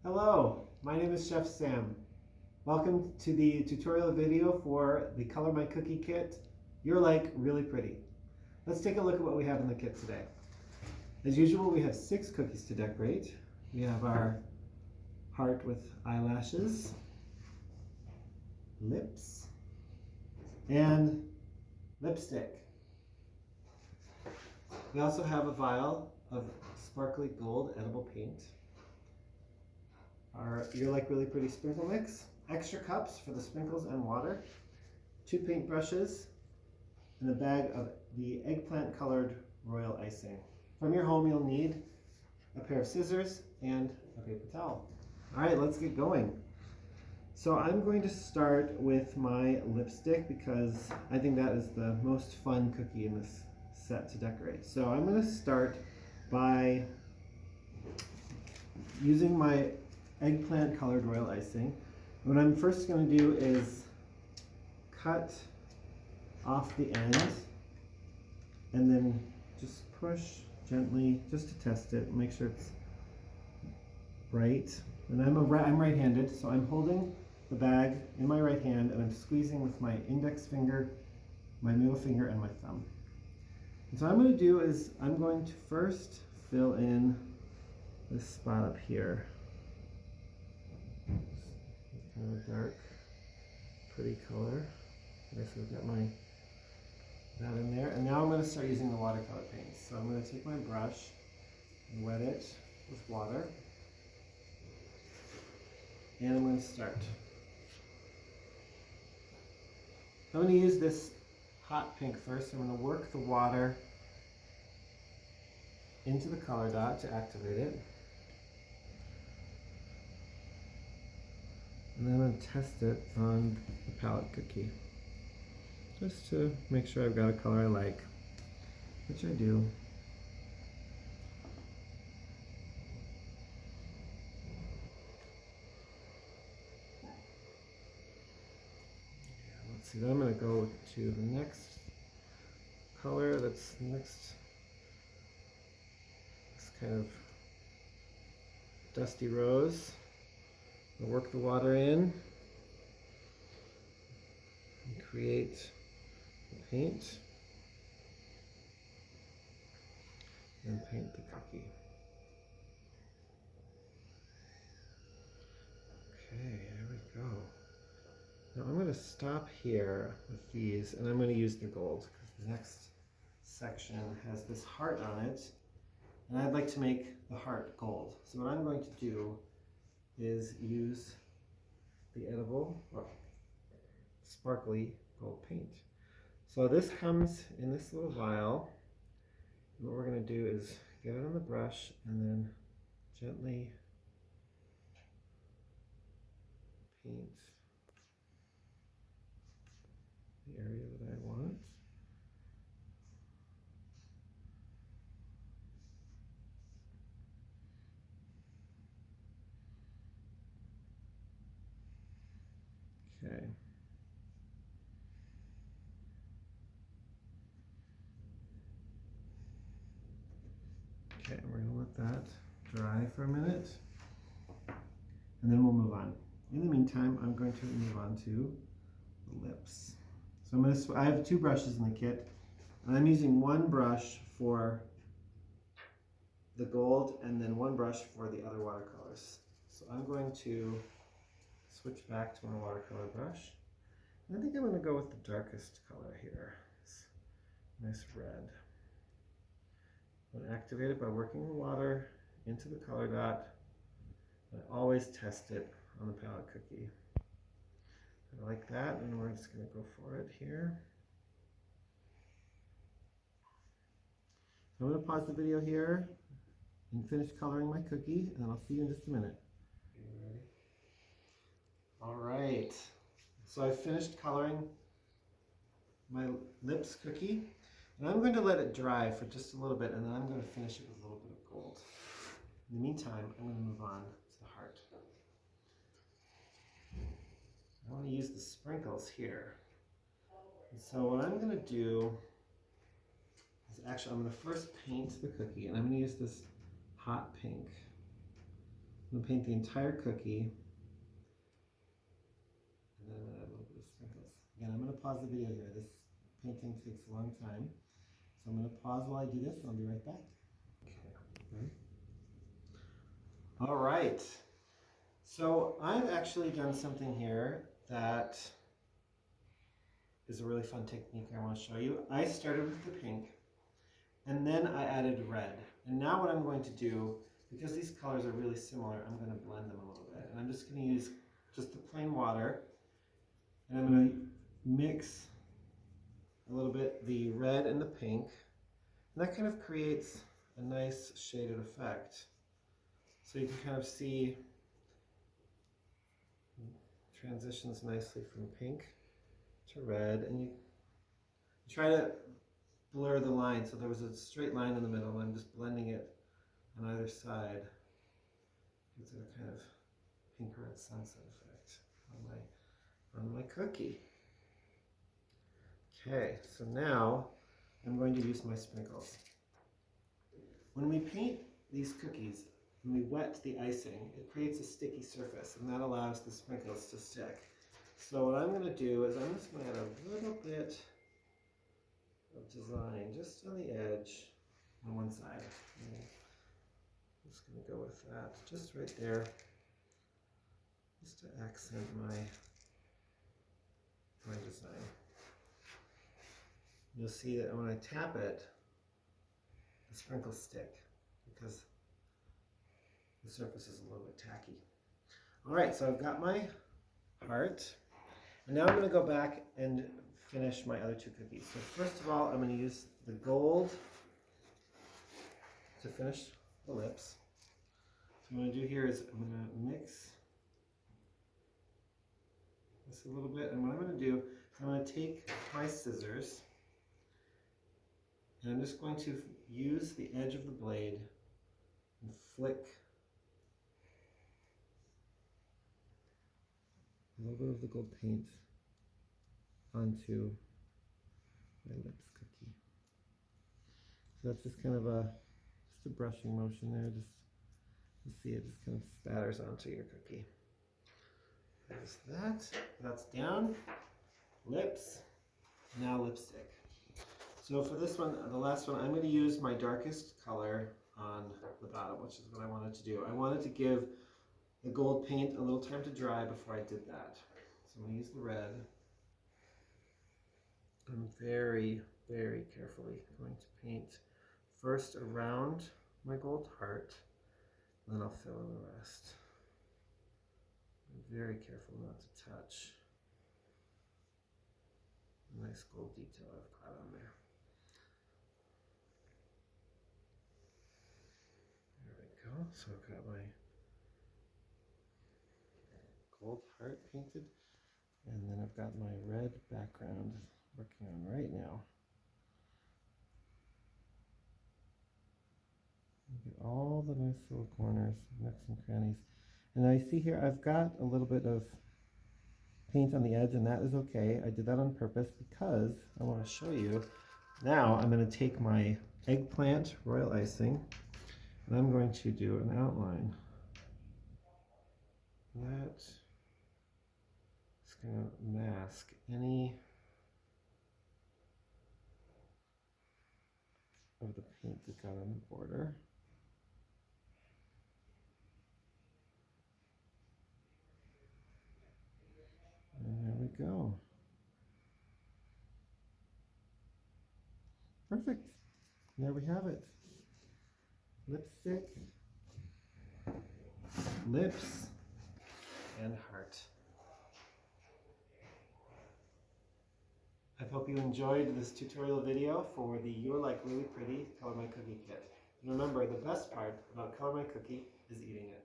Hello, my name is Chef Sam. Welcome to the tutorial video for the Color My Cookie kit. You're like really pretty. Let's take a look at what we have in the kit today. As usual, we have 6 cookies to decorate. We have our heart with eyelashes, lips, and lipstick. We also have a vial of sparkly gold edible paint, our You're Like Really Pretty sprinkle mix, extra cups for the sprinkles and water, 2 paint brushes, and a bag of the eggplant colored royal icing. From your home, you'll need a pair of scissors and a paper towel. All right, let's get going. So I'm going to start with my lipstick because I think that is the most fun cookie in this set to decorate. So I'm going to start by using my eggplant colored royal icing. What I'm first going to do is cut off the end and then just push gently just to test it, make sure it's right. And I'm right-handed, so I'm holding the bag in my right hand and I'm squeezing with my index finger, my middle finger, and my thumb. And so what I'm going to do is I'm going to first fill in this spot up here. Kind of dark, pretty color. Okay, so I've got that in there. And now I'm going to start using the watercolor paints. So I'm going to take my brush and wet it with water. And I'm going to start. I'm going to use this hot pink first. I'm going to work the water into the color dot to activate it. And then I'm going to test it on the palette cookie, just to make sure I've got a color I like, which I do. Let's see, then I'm going to go to the next color that's next, this kind of dusty rose. I'll work the water in and create the paint and paint the cookie. Okay, there we go. Now I'm going to stop here with these and I'm going to use the gold because the next section has this heart on it and I'd like to make the heart gold. So what I'm going to do is use the edible sparkly gold paint. So this comes in this little vial. And what we're going to do is get it on the brush and then gently paint the area that I want. Okay. Okay, we're going to let that dry for a minute and then we'll move on. In the meantime, I'm going to move on to the lips. So I have 2 brushes in the kit and I'm using one brush for the gold and then one brush for the other watercolors. So I'm going to switch back to my watercolor brush. And I think I'm going to go with the darkest color here. This nice red. I'm going to activate it by working the water into the color dot. I always test it on the palette cookie. I like that, and we're just going to go for it here. So I'm going to pause the video here and finish coloring my cookie, and I'll see you in just a minute. You ready? All right. So I finished coloring my lips cookie, and I'm going to let it dry for just a little bit, and then I'm going to finish it with a little bit of gold. In the meantime, I'm going to move on to the heart. I want to use the sprinkles here. And so what I'm going to do is actually, I'm going to first paint the cookie, and I'm going to use this hot pink I'm going to paint the entire cookie. And then I'm going to add a little bit of sprinkles. Again, I'm going to pause the video here. This painting takes a long time. So I'm going to pause while I do this, and I'll be right back. Okay. All right. So I've actually done something here that is a really fun technique I want to show you. I started with the pink, and then I added red. And now what I'm going to do, because these colors are really similar, I'm going to blend them a little bit. And I'm just going to use just the plain water, and I'm going to mix a little bit the red and the pink. And that kind of creates a nice shaded effect. So you can kind of see transitions nicely from pink to red, and you try to blur the line so there was a straight line in the middle, and I'm just blending it on either side. Gives it a kind of pink red sunset effect on my cookie. Okay, so now I'm going to use my sprinkles. When we paint these cookies, when we wet the icing, it creates a sticky surface, and that allows the sprinkles to stick. So what I'm going to do is I'm just going to add a little bit of design just on the edge on one side. I'm just going to go with that just right there, just to accent my design. You'll see that when I tap it, the sprinkles stick because the surface is a little bit tacky. All right, so I've got my heart, and now I'm going to go back and finish my other two cookies. So first of all, I'm going to use the gold to finish the lips. So what I'm going to do here is I'm going to mix this a little bit, and what I'm going to do is I'm going to take my scissors, and I'm just going to use the edge of the blade and flick a little bit of the gold paint onto my lips cookie. So that's just kind of a brushing motion there. Just you see it just kind of spatters onto your cookie. There's that. That's down. Lips. Now lipstick. So for this one, the last one, I'm going to use my darkest color on the bottom, which is what I wanted to do. I wanted to give the gold paint a little time to dry before I did that. So I'm going to use the red. I'm very, very carefully going to paint first around my gold heart, and then I'll fill in the rest. I'm very careful not to touch the nice gold detail I've got on there. There we go. So I've got my gold heart painted, and then I've got my red background working on right now. Get all the nice little corners, nooks and crannies. And I see here I've got a little bit of paint on the edge, and that is okay. I did that on purpose because I want to show you. Now I'm going to take my eggplant royal icing, and I'm going to do an outline. That is going to mask any of the paint that got on the border. And there we go. Perfect. There we have it. Lipstick, lips, and heart. I hope you enjoyed this tutorial video for the You're Like Really Pretty Color My Cookie kit. And remember, the best part about Color My Cookie is eating it.